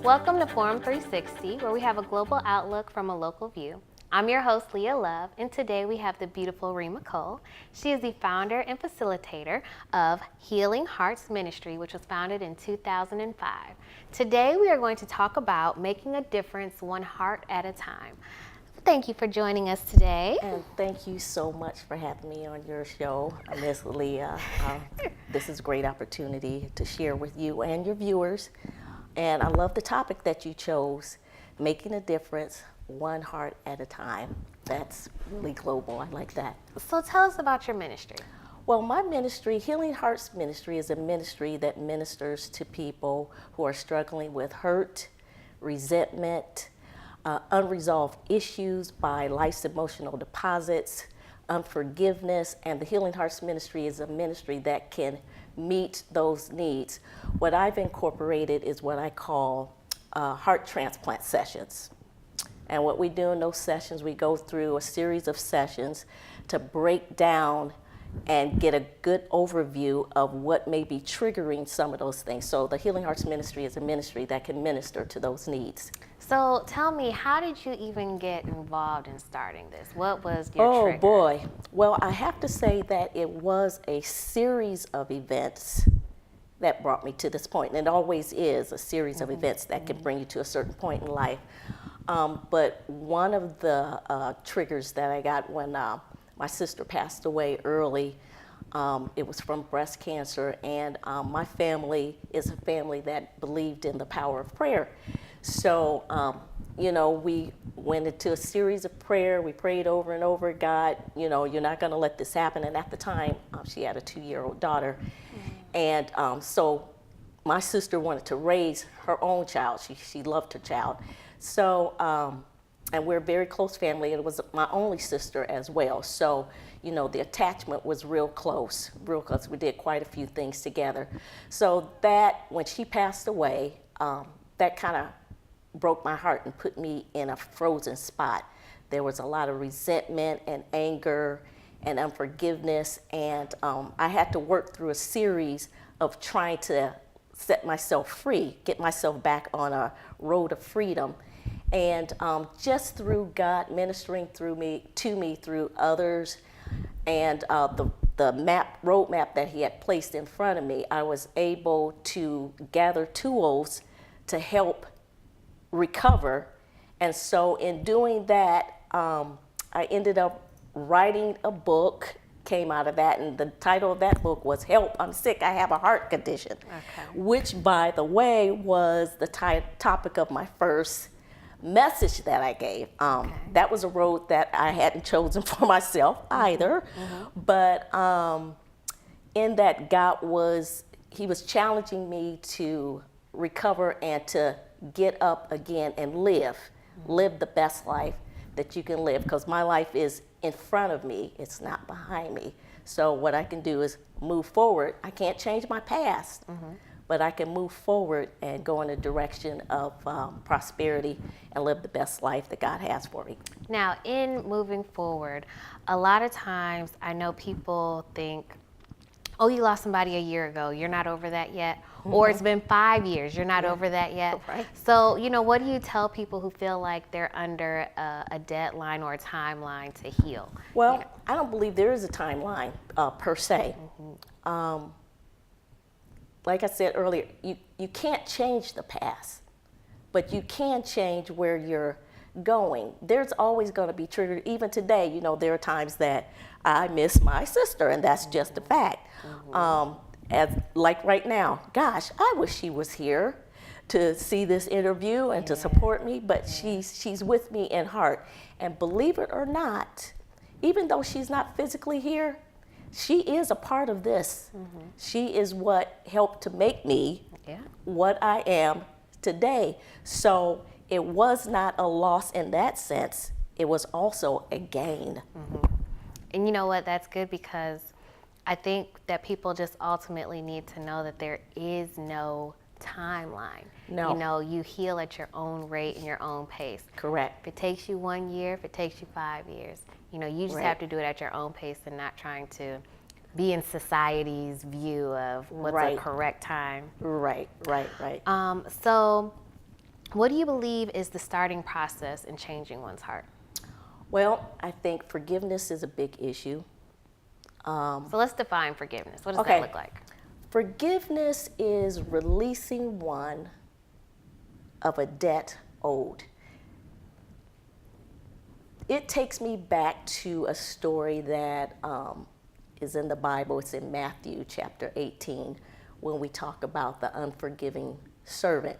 Welcome to Forum 360, where we have a global outlook from a local view. I'm your host, Leah Love, and today we have the beautiful Rema Cole. She is the founder and facilitator of Healing Hearts Ministry, which was founded in 2005. Today we are going to talk about making a difference one heart at a time. Thank you for joining us today. And thank you so much for having me on your show, Miss Leah. This is a great opportunity to share with you and your viewers. And I love the topic that you chose, making a difference one heart at a time. That's really global. I like that. So tell us about your ministry. Well, my ministry, Healing Hearts Ministry, is a ministry that ministers to people who are struggling with hurt, resentment, unresolved issues by life's emotional deposits, unforgiveness, and the Healing Hearts Ministry is a ministry that can meet those needs. What I've incorporated is what I call heart transplant sessions. And what we do in those sessions, we go through a series of sessions to break down and get a good overview of what may be triggering some of those things. So the Healing Hearts Ministry is a ministry that can minister to those needs. So tell me, how did you even get involved in starting this? What was your trigger? Oh boy. Well, I have to say that it was a series of events that brought me to this point. And it always is a series of events that can bring you to a certain point in life. But one of the triggers that I got when my sister passed away early, it was from breast cancer, and my family is a family that believed in the power of prayer. So, we went into a series of prayer. We prayed over and over, God, you're not going to let this happen. And at the time, she had a 2-year-old daughter. And so my sister wanted to raise her own child. She loved her child. So, and we're a very close family. It was my only sister as well. So, the attachment was real close. We did quite a few things together. So that, when she passed away, that kind of broke my heart and put me in a frozen spot. There was a lot of resentment and anger and unforgiveness, and I had to work through a series of trying to set myself free, get myself back on a road of freedom. And just through God ministering to me through others, and the roadmap that He had placed in front of me, I was able to gather tools to help recover. And so in doing that, I ended up writing a book, came out of that, and the title of that book was Help, I'm Sick, I Have a Heart Condition, which, by the way, was the topic of my first message that I gave. That was a road that I hadn't chosen for myself either, but in that He was challenging me to recover and to get up again and live the best life that you can live, because my life is in front of me, it's not behind me. So what I can do is move forward. I can't change my past, but I can move forward and go in a direction of prosperity and live the best life that God has for me. Now, in moving forward, a lot of times I know people think, oh, you lost somebody a year ago, you're not over that yet. Or it's been 5 years, you're not over that yet. Right. So, what do you tell people who feel like they're under a deadline or a timeline to heal? Well, I don't believe there is a timeline per se. Like I said earlier, you can't change the past, but you can change where you're going. There's always going to be triggers. Even today, there are times that I miss my sister, and that's just a fact. As like right now, gosh, I wish she was here to see this interview and to support me, but she's with me in heart. And believe it or not, even though she's not physically here, she is a part of this. She is what helped to make me what I am today. So it was not a loss in that sense. It was also a gain. And you know what? That's good, because I think that people just ultimately need to know that there is no timeline. No. You know, you heal at your own rate and your own pace. Correct. If it takes you 1 year, if it takes you 5 years, you know, you just Right. have to do it at your own pace and not trying to be in society's view of what's Right. a correct time. Right. So what do you believe is the starting process in changing one's heart? Well, I think forgiveness is a big issue. So let's define forgiveness. What does Okay. that look like? Forgiveness is releasing one of a debt owed. It takes me back to a story that is in the Bible. It's in Matthew chapter 18 when we talk about the unforgiving servant.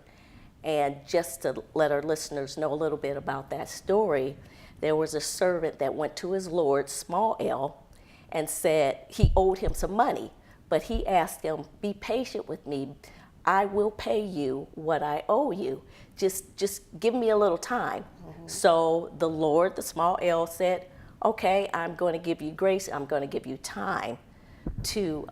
And just to let our listeners know a little bit about that story, there was a servant that went to his Lord, small l, and said he owed him some money. But he asked him, be patient with me. I will pay you what I owe you. Just give me a little time. So the Lord, the small l, said, okay, I'm going to give you grace. I'm going to give you time to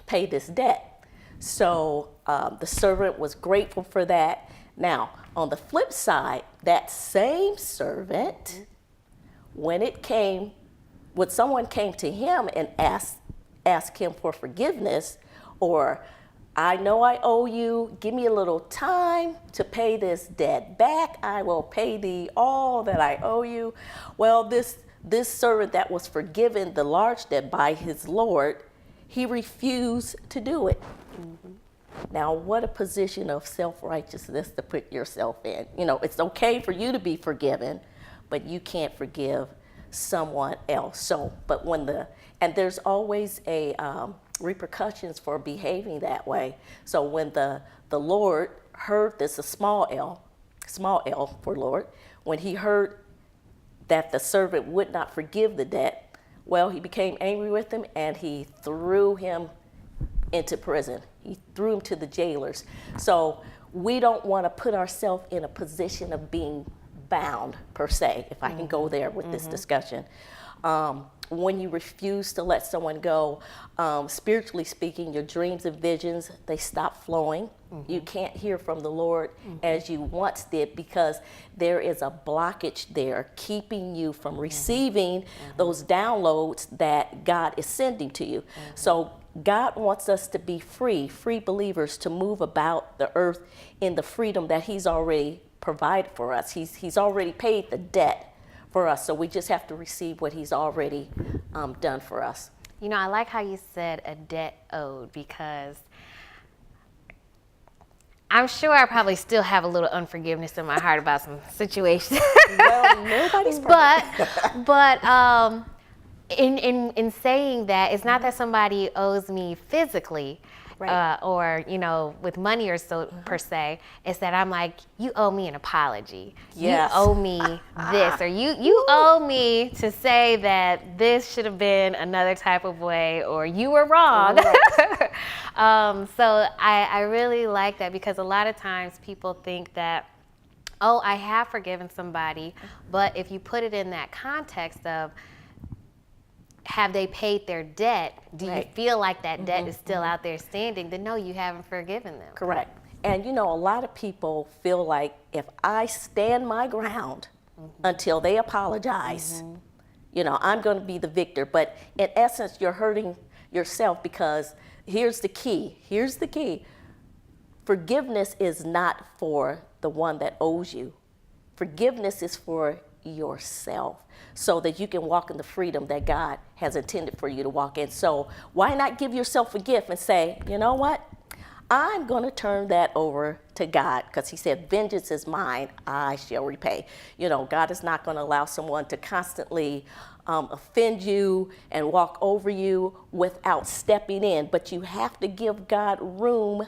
pay this debt. So the servant was grateful for that. Now, on the flip side, that same servant, when someone came to him and asked him for forgiveness, or I know I owe you, give me a little time to pay this debt back. I will pay thee all that I owe you. Well, this servant that was forgiven the large debt by his Lord, he refused to do it. Now, what a position of self-righteousness to put yourself in. You know, it's okay for you to be forgiven, but you can't forgive someone else. So, but and there's always a repercussions for behaving that way. So when the Lord heard this, a small l for Lord, when he heard that the servant would not forgive the debt, well, he became angry with him and he threw him into prison. He threw him to the jailers. So we don't want to put ourselves in a position of being bound, per se, if I can go there with this discussion. When you refuse to let someone go, spiritually speaking, your dreams and visions, they stop flowing. You can't hear from the Lord as you once did because there is a blockage there keeping you from receiving those downloads that God is sending to you. So God wants us to be free believers, to move about the earth in the freedom that He's already provided for us. He's already paid the debt for us, so we just have to receive what He's already done for us. You know, I like how you said a debt owed, because I'm sure I probably still have a little unforgiveness in my heart about some situations. Well, nobody's perfect. but in saying that, it's not that somebody owes me physically, Right. or, you know, with money or so per se. It's that I'm like, you owe me an apology. Yes. You owe me this, or you owe me to say that this should have been another type of way, or you were wrong. So I really like that, because a lot of times people think that, oh, I have forgiven somebody, but if you put it in that context of, have they paid their debt? Do you feel like that debt is still out there standing? Then no, you haven't forgiven them. Correct. And you know, a lot of people feel like if I stand my ground until they apologize, you know, I'm going to be the victor. But in essence, you're hurting yourself, because here's the key. Forgiveness is not for the one that owes you. Forgiveness is for yourself, so that you can walk in the freedom that God has intended for you to walk in. So why not give yourself a gift and say, you know what? I'm going to turn that over to God, because He said, vengeance is mine, I shall repay. You know, God is not going to allow someone to constantly offend you and walk over you without stepping in. But you have to give God room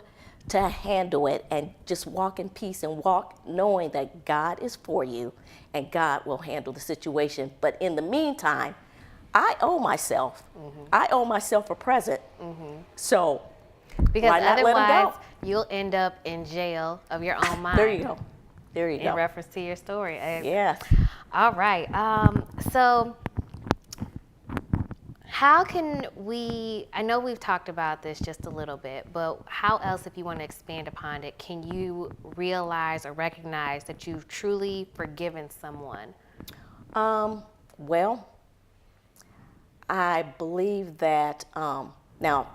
to handle it, and just walk in peace and walk knowing that God is for you and God will handle the situation. But in the meantime, I owe myself. I owe myself a present. So Because why not let 'em otherwise, go? you'll end up in jail of your own mind. There you go. There you In go. reference to your story. Yes. All right. So How can we, I know we've talked about this just a little bit, but how else, if you want to expand upon it, can you realize or recognize that you've truly forgiven someone? Well, I believe that, now,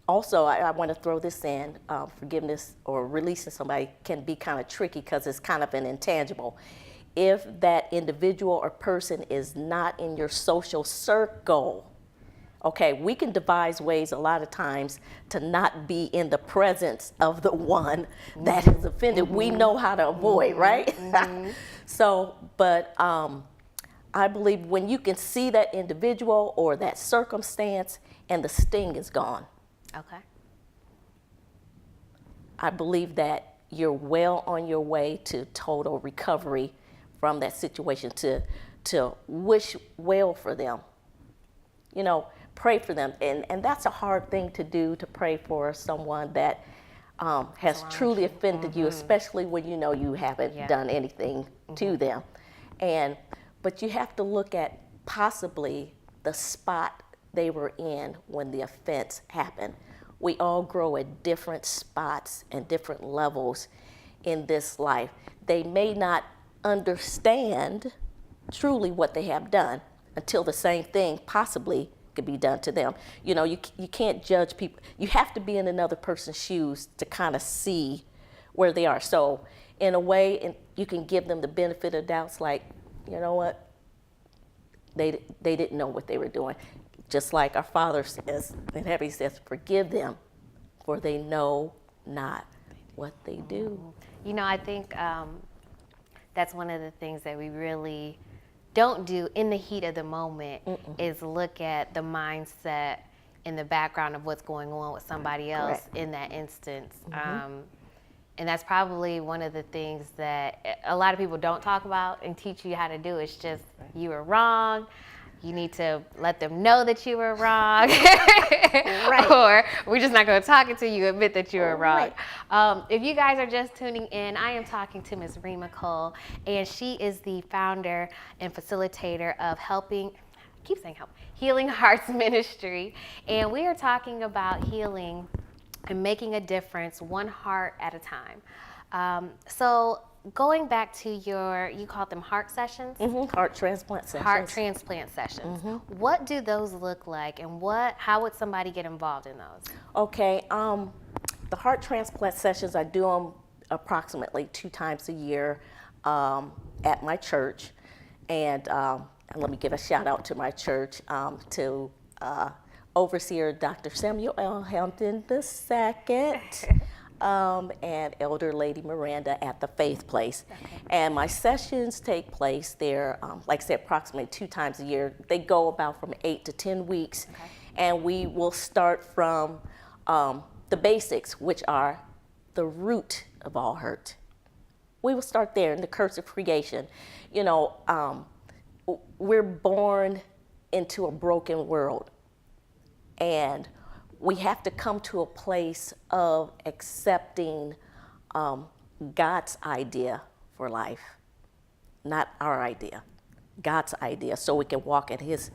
also, I want to throw this in, forgiveness or releasing somebody can be kind of tricky because it's kind of an intangible. If that individual or person is not in your social circle, okay, we can devise ways a lot of times to not be in the presence of the one that is offended. We know how to avoid, right? So, but I believe when you can see that individual or that circumstance and the sting is gone, Okay. I believe that you're well on your way to total recovery from that situation, to wish well for them. You know, pray for them. And that's a hard thing to do, to pray for someone that has truly offended you, especially when you know you haven't done anything to them. But you have to look at possibly the spot they were in when the offense happened. We all grow at different spots and different levels in this life. They may not understand truly what they have done until the same thing possibly could be done to them. You know, you can't judge people. You have to be in another person's shoes to kind of see where they are. So in a way, you can give them the benefit of doubts, like, you know what, they didn't know what they were doing. Just like our Father says in heaven, he says, forgive them, for they know not what they do. You know, I think that's one of the things that we really don't do in the heat of the moment is look at the mindset in the background of what's going on with somebody else in that instance. And that's probably one of the things that a lot of people don't talk about and teach you how to do. It's just, you were wrong. You need to let them know that you were wrong. Or we're just not going to talk until you admit that you were wrong. If you guys are just tuning in, I am talking to Ms. Rema Cole, and she is the founder and facilitator of Healing Hearts Ministry. And we are talking about healing and making a difference one heart at a time. So going back to you called them heart sessions? Heart transplant sessions. Heart transplant sessions. What do those look like, and how would somebody get involved in those? Okay, the heart transplant sessions, I do them approximately 2 times a year at my church. And let me give a shout out to my church, to Overseer Dr. Samuel L. Hampton II. And Elder Lady Miranda at the Faith Place. And my sessions take place there, like I said, approximately 2 times a year. They go about from 8 to 10 weeks. And we will start from the basics, which are the root of all hurt. We will start there in the curse of creation. You know, we're born into a broken world. And we have to come to a place of accepting God's idea for life, not our idea, God's idea, so we can walk in his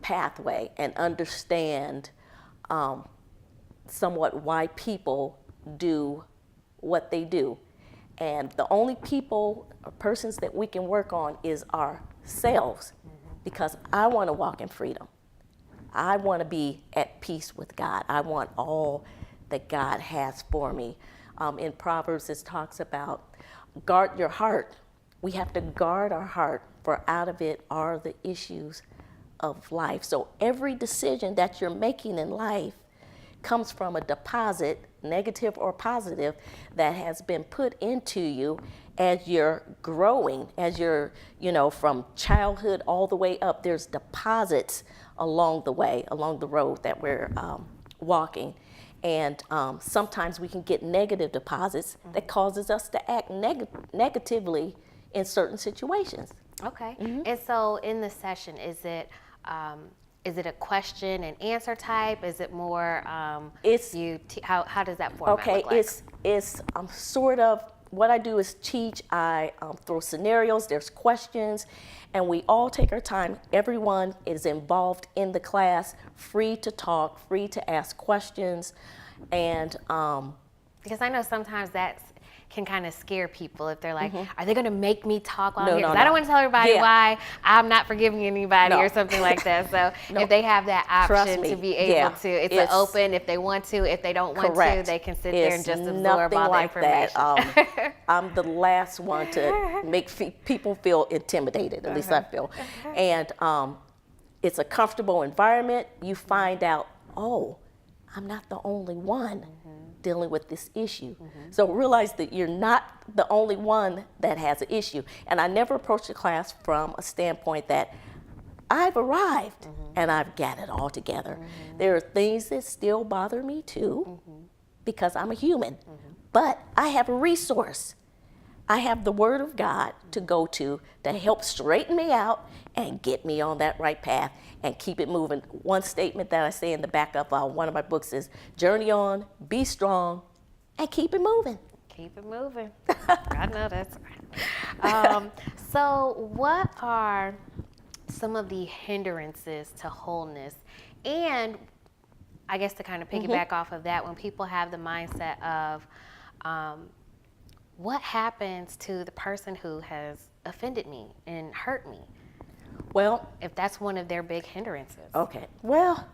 pathway and understand somewhat why people do what they do. And the only people or persons that we can work on is ourselves, because I want to walk in freedom. I want to be at peace with God. I want all that God has for me. In Proverbs, it talks about guard your heart. We have to guard our heart, for out of it are the issues of life. So every decision that you're making in life comes from a deposit, negative or positive, that has been put into you as you're growing, as you're, from childhood all the way up. There's deposits along the way, along the road that we're walking. And sometimes we can get negative deposits that causes us to act negatively in certain situations. Okay. And so in the session, is it a question and answer type? Is it more how does that format look like? It's sort of what I do is teach. I throw scenarios, there's questions, and we all take our time. Everyone is involved in the class, free to talk, free to ask questions. And because I know sometimes that can kind of scare people if they're like, are they going to make me talk while I'm here? No, Because I don't want to tell everybody why I'm not forgiving anybody No. or something like that. So if they have that option to be able to, it's an open, if they want to, if they don't want to, they can sit there and just absorb all the information. That. I'm the last one to make people feel intimidated, at least I feel. And it's a comfortable environment. You find out, oh, I'm not the only one dealing with this issue. So realize that you're not the only one that has an issue. And I never approach the class from a standpoint that I've arrived and I've got it all together. There are things that still bother me too, because I'm a human. But I have a resource. I have the Word of God to go to help straighten me out and get me on that right path and keep it moving. One statement that I say in the back of one of my books is, journey on, be strong, and keep it moving. Keep it moving. I know that's right. So what are some of the hindrances to wholeness? And I guess to kind of piggyback off of that, when people have the mindset of, what happens to the person who has offended me and hurt me? Well, if that's one of their big hindrances. Okay, well,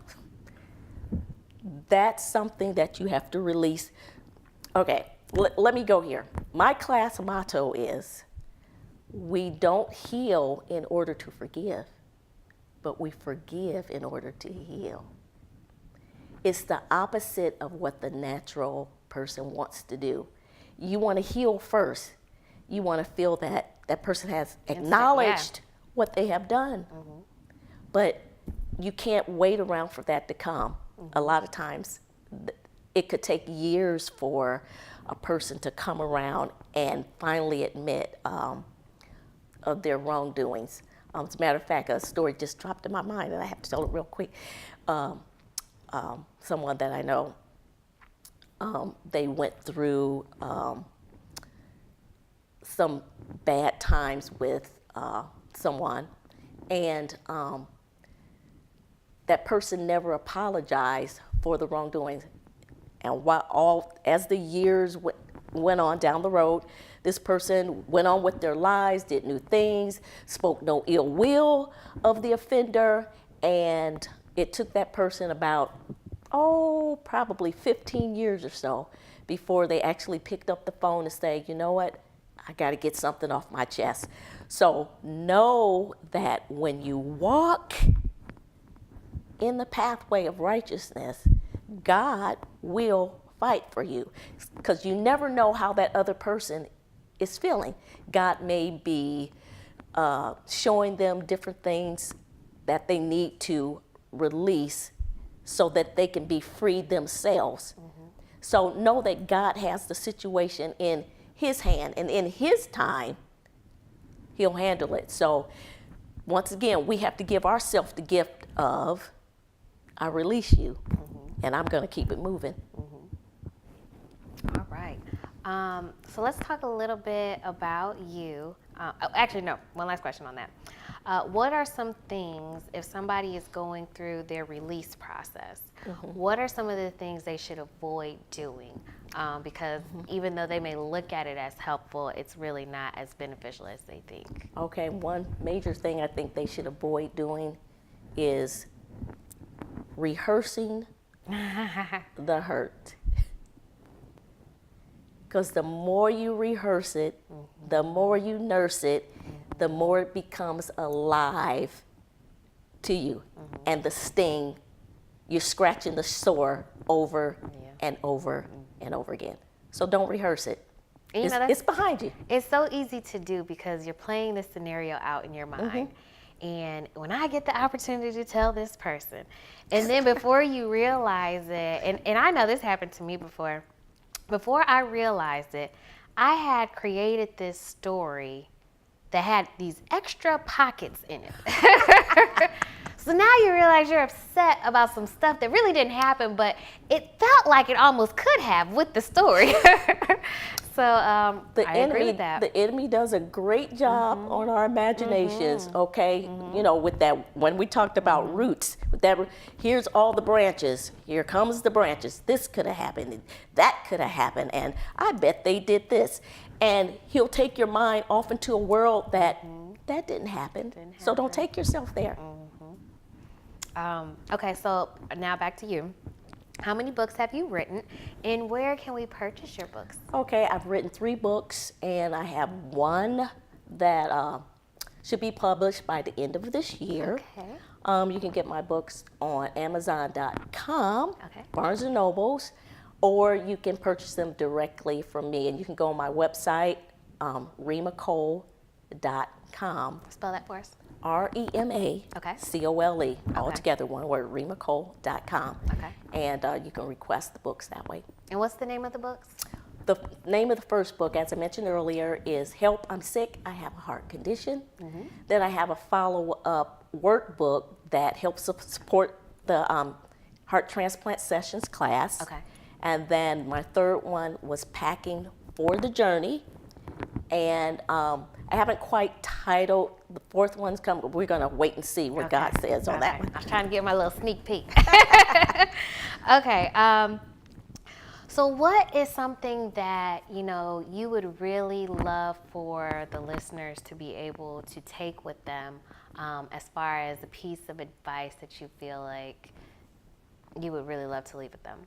that's something that you have to release. Okay, let me go here. My class motto is, we don't heal in order to forgive, but we forgive in order to heal. It's the opposite of what the natural person wants to do. You want to heal first. You want to feel that that person has acknowledged what they have done. But you can't wait around for that to come. A lot of times it could take years for a person to come around and finally admit of their wrongdoings. As a matter of fact, a story just dropped in my mind and I have to tell it real quick. Someone that I know, they went through some bad times with someone, and that person never apologized for the wrongdoings. And as the years went on down the road, this person went on with their lives, did new things, spoke no ill will of the offender, and it took that person about, probably 15 years or so before they actually picked up the phone and say, you know what, I got to get something off my chest. So know that when you walk in the pathway of righteousness, God will fight for you, because you never know how that other person is feeling. God may be showing them different things that they need to release so that they can be free themselves. So know that God has the situation in His hand, and in His time, He'll handle it. So once again, we have to give ourselves the gift of, I release you, and I'm going to keep it moving. All right. So let's talk a little bit about you. Actually, no, one last question on that. What are some things, if somebody is going through their release process, what are some of the things they should avoid doing? Because even though they may look at it as helpful, it's really not as beneficial as they think. Okay, one major thing I think they should avoid doing is rehearsing the hurt. Because the more you rehearse it, the more you nurse it, the more it becomes alive to you. And the sting, you're scratching the sore over and over and over again. So don't rehearse it. And it's behind you. It's so easy to do because you're playing this scenario out in your mind. And when I get the opportunity to tell this person, and then before you realize it, and I know this happened to me before I realized it, I had created this story that had these extra pockets in it. So now you realize you're upset about some stuff that really didn't happen, but it felt like it almost could have with the story. The I enemy, agree with that. the enemy does a great job on our imaginations, okay? You know, with that, when we talked about roots, with that, here's all the branches, here comes the branches. This could have happened, and that could have happened, and I bet they did this. And he'll take your mind off into a world that that didn't happen. So don't take yourself there. Okay, so now back to you. How many books have you written, and where can we purchase your books? Okay, I've written 3 books, and I have one that should be published by the end of this year. Okay. You can get my books on Amazon.com, Okay. Barnes & Nobles, or you can purchase them directly from me. And you can go on my website, remacole.com, Spell that for us. REMACOLE, Okay. all Okay. together, one word, remacole.com. Okay. And you can request the books that way. And what's the name of the books? The name of the first book, as I mentioned earlier, is Help, I'm Sick, I Have a Heart Condition. Then I have a follow-up workbook that helps support the heart transplant sessions class. Okay. And then my third one was Packing for the Journey. And I haven't quite titled, the fourth one's coming. We're gonna wait and see what God says on that one. I was trying to get my little sneak peek. Okay. So what is something that, you know, you would really love for the listeners to be able to take with them as far as a piece of advice that you feel like you would really love to leave with them?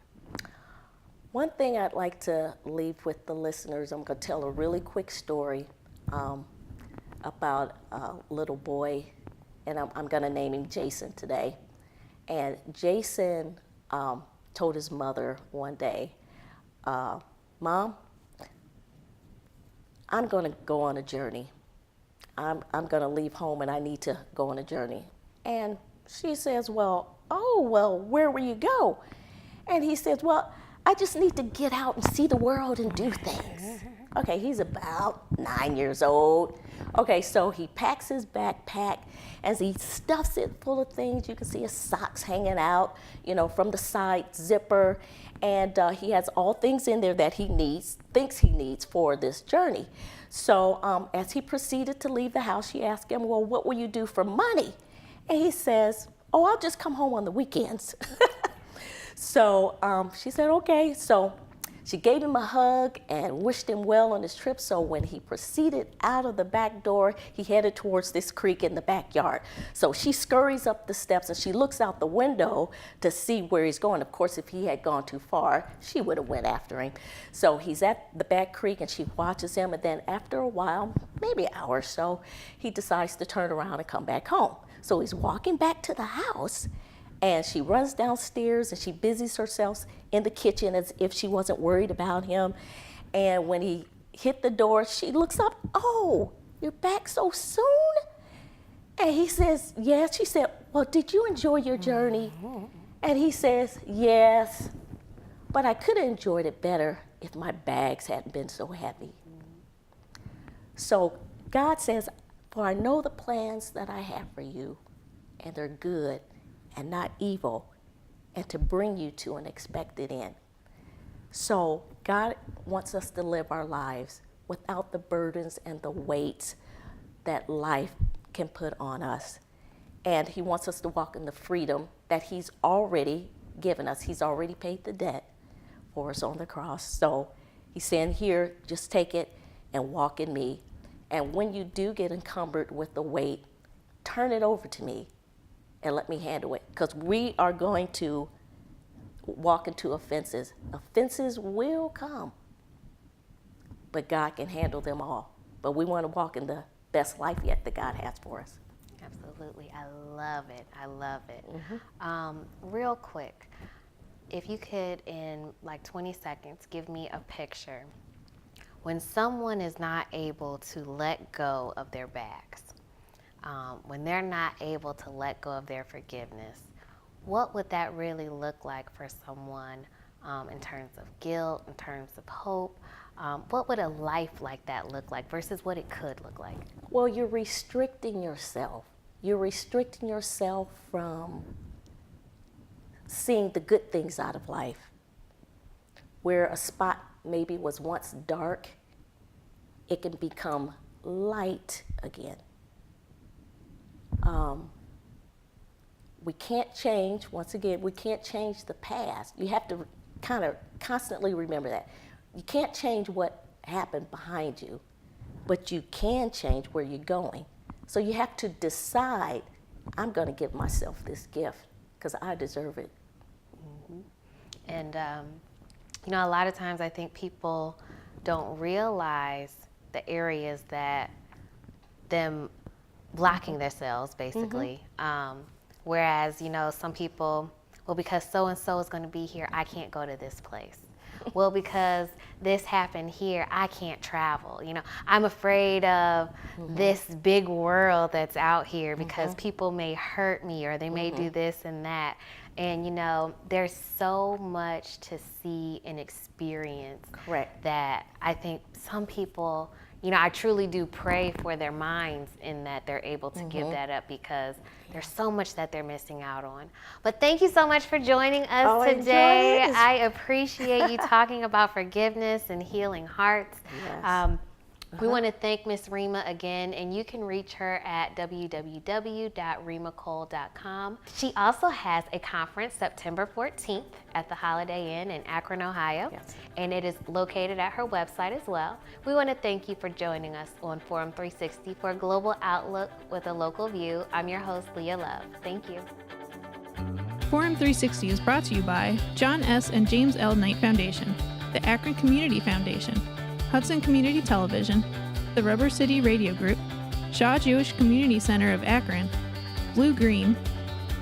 One thing I'd like to leave with the listeners, I'm going to tell a really quick story about a little boy, and I'm going to name him Jason today. And Jason told his mother one day, Mom, I'm going to go on a journey. I'm going to leave home and I need to go on a journey. And she says, well, where will you go? And he says, well, I just need to get out and see the world and do things. Okay, he's about 9 years old. Okay, so he packs his backpack. As he stuffs it full of things, you can see his socks hanging out, you know, from the side zipper. And he has all things in there that he needs, thinks he needs for this journey. So as he proceeded to leave the house, she asked him, well, what will you do for money? And he says, oh, I'll just come home on the weekends. So she said, okay. So she gave him a hug and wished him well on his trip. So when he proceeded out of the back door, he headed towards this creek in the backyard. So she scurries up the steps and she looks out the window to see where he's going. Of course, if he had gone too far, she would have went after him. So he's at the back creek and she watches him. And then after a while, maybe an hour or so, he decides to turn around and come back home. So he's walking back to the house. And she runs downstairs and she busies herself in the kitchen as if she wasn't worried about him. And when he hit the door, she looks up, oh, you're back so soon? And he says, yes. She said, well, did you enjoy your journey? And he says, yes, but I could have enjoyed it better if my bags hadn't been so heavy. So God says, for I know the plans that I have for you, and they're good and not evil, and to bring you to an expected end. So God wants us to live our lives without the burdens and the weights that life can put on us. And he wants us to walk in the freedom that he's already given us. He's already paid the debt for us on the cross. So he's saying here, just take it and walk in me. And when you do get encumbered with the weight, turn it over to me and let me handle it, because we are going to walk into offenses. Offenses will come, but God can handle them all. But we want to walk in the best life yet that God has for us. Absolutely. I love it. I love it. Real quick, if you could, in like 20 seconds, give me a picture when someone is not able to let go of their bags. When they're not able to let go of their forgiveness, what would that really look like for someone in terms of guilt, in terms of hope? What would a life like that look like versus what it could look like? Well, you're restricting yourself. You're restricting yourself from seeing the good things out of life. Where a spot maybe was once dark, it can become light again. We can't change, once again, we can't change the past. You have to kind of constantly remember that. You can't change what happened behind you, but you can change where you're going. So you have to decide, I'm going to give myself this gift because I deserve it. Mm-hmm. And, you know, a lot of times I think people don't realize the areas that them blocking themselves, basically. Whereas, you know, some people, well, because so-and-so is going to be here, I can't go to this place. Well, because this happened here, I can't travel. You know, I'm afraid of this big world that's out here because people may hurt me or they may do this and that. And, you know, there's so much to see and experience. Correct. That I think some people, you know, I truly do pray for their minds in that they're able to give that up because there's so much that they're missing out on. But thank you so much for joining us today. I appreciate you talking about forgiveness and healing hearts. Yes. We want to thank Miss Rema again, and you can reach her at www.remacole.com. She also has a conference September 14th at the Holiday Inn in Akron, Ohio, and it is located at her website as well. We want to thank you for joining us on Forum 360 for a global outlook with a local view. I'm your host, Leah Love. Thank you. Forum 360 is brought to you by John S. and James L. Knight Foundation, the Akron Community Foundation, Hudson Community Television, the Rubber City Radio Group, Shaw Jewish Community Center of Akron, Blue Green,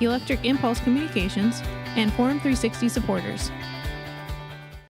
Electric Impulse Communications, and Forum 360 supporters.